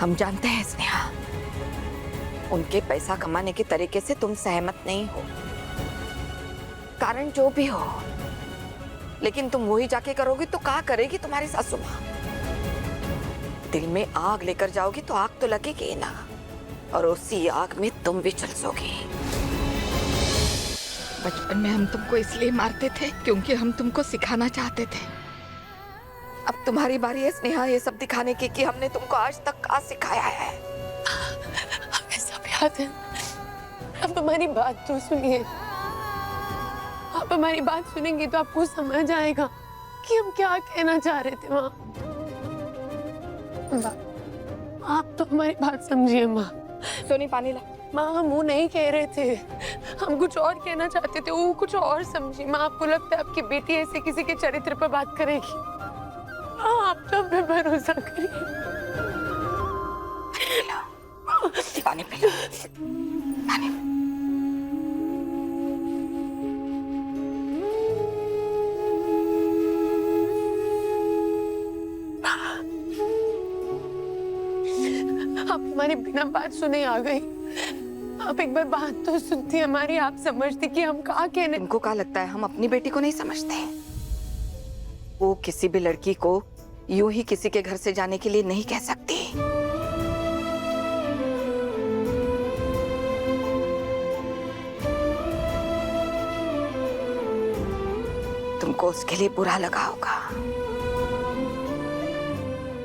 हम जानते हैं स्नेहा, उनके पैसा कमाने के तरीके से तुम सहमत नहीं हो, कारण जो भी हो, लेकिन तुम वही जाके करोगी तो क्या करेगी तुम्हारी सासू माँ? दिल में आग लेकर जाओगी तो आग तो लगेगी ना, और उसी आग में तुम भी झुलसोगी। बचपन में हम तुमको इसलिए मारते थे क्योंकि हम तुमको सिखाना चाहते थे। अब तुम्हारी बारी है स्नेहा ये सब दिखाने की कि हमने तुमको आज तक क्या सिखाया है। हमें सब याद है। अब हमारी बात तो सुनिए। आप हमारी बात सुनेंगे तो आपको समझ आएगा कि हम क्या कहना चाह रहे थे माँ। आप तो हमारी बात समझिए माँ। सोनी पानी ला। माँ हम वो नहीं कह रहे थे, हम कुछ और कहना चाहते थे, वो कुछ और समझी। माँ आपको लगता है आपकी बेटी ऐसे किसी के चरित्र पर बात करेगी? हाँ आप तो हमें भरोसा करिए। पानी पी लो, पानी। आप हमारी बिना बात सुने आ गई। आप एक बार बात तो सुनती हमारी, आप समझती कि हम क्या कहने। तुमको क्या लगता है हम अपनी बेटी को नहीं समझते? वो किसी भी लड़की को यूं ही किसी के घर से जाने के लिए नहीं कह सकती। तुमको उसके लिए बुरा लगा होगा।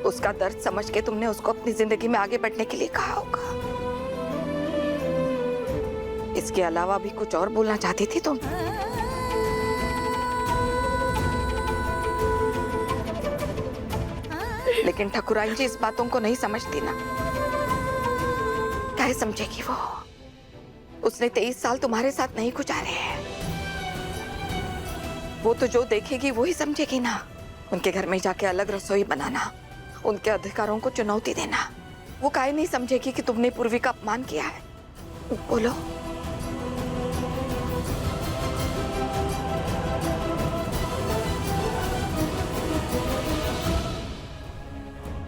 उसका दर्द समझ के तुमने उसको अपनी जिंदगी में आगे बढ़ने के लिए कहा होगा। इसके अलावा भी कुछ और बोलना चाहती थी तुम? लेकिन ठकुराइन जी इस बातों को नहीं समझती ना। क्या समझेगी वो? उसने 23 साल तुम्हारे साथ नहीं गुजारे हैं। वो तो जो देखेगी वो ही समझेगी ना। उनके घर में जाके अलग रसोई बनाना, उनके अधिकारों को चुनौती देना, वो काहे नहीं समझेगी कि तुमने पूर्वी का अपमान किया है? बोलो।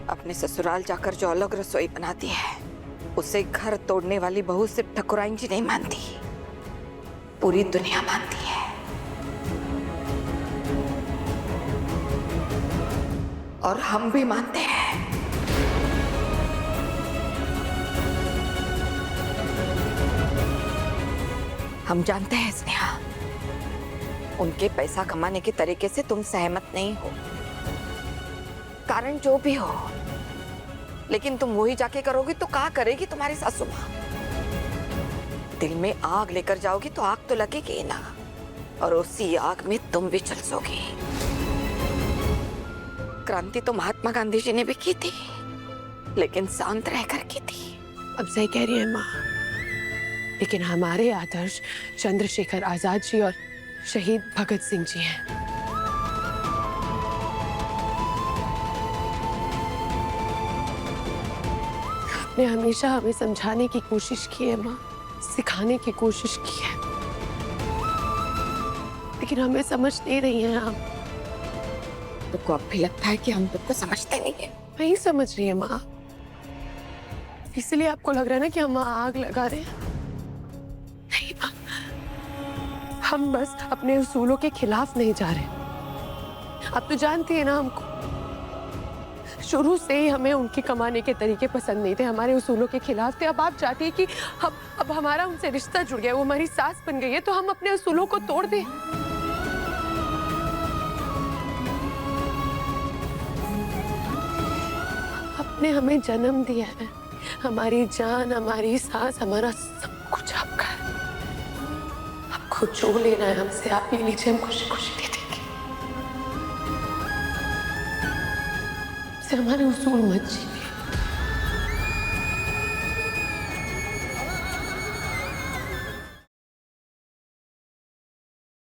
अपने ससुराल जाकर जो अलग रसोई बनाती है, उसे घर तोड़ने वाली बहू सिर्फ ठकुराइन जी नहीं मानती, पूरी दुनिया मानती है। और हम भी मानते हैं। हम जानते हैं स्नेहा, उनके पैसा कमाने के तरीके से तुम सहमत नहीं हो, कारण जो भी हो, लेकिन तुम वही जाके करोगी तो क्या करेगी तुम्हारी सासू माँ? दिल में आग लेकर जाओगी तो आग तो लगेगी ना, और उसी आग में तुम भी झुलसोगी। क्रांति तो महात्मा गांधी जी ने भी की थी, लेकिन शांत रहकर की थी। अब सही कह रही है माँ, लेकिन हमारे आदर्श चंद्रशेखर आजाद जी और शहीद भगत सिंह जी हैं। आपने हमेशा हमें समझाने की कोशिश की है माँ, सिखाने की कोशिश की है, लेकिन हमें समझ नहीं रही हैं आप। तुमको अब भी लगता है कि हम तुमको समझते नहीं है? नहीं समझ रही है माँ, इसलिए आपको लग रहा है ना कि हम आग लगा रहे हैं। नहीं माँ, हम बस अपने उसूलों के खिलाफ नहीं जा रहे। आप तो जानती है ना, हमको शुरू से ही हमें उनके कमाने के तरीके पसंद नहीं थे, हमारे उसूलों के खिलाफ थे। अब आप चाहती है कि अब हमारा उनसे रिश्ता जुड़ गया, वो हमारी सास बन गई है, तो हम अपने उसूलों को तोड़ दें। आपने हमें जन्म दिया है, हमारी जान, हमारी सांस, हमारा सब कुछ आपका है। आपको जो लेना है हमसे आप ले लीजिए, हम खुशी खुशी दे देंगे। से हमारे उसूल मत छीनिए।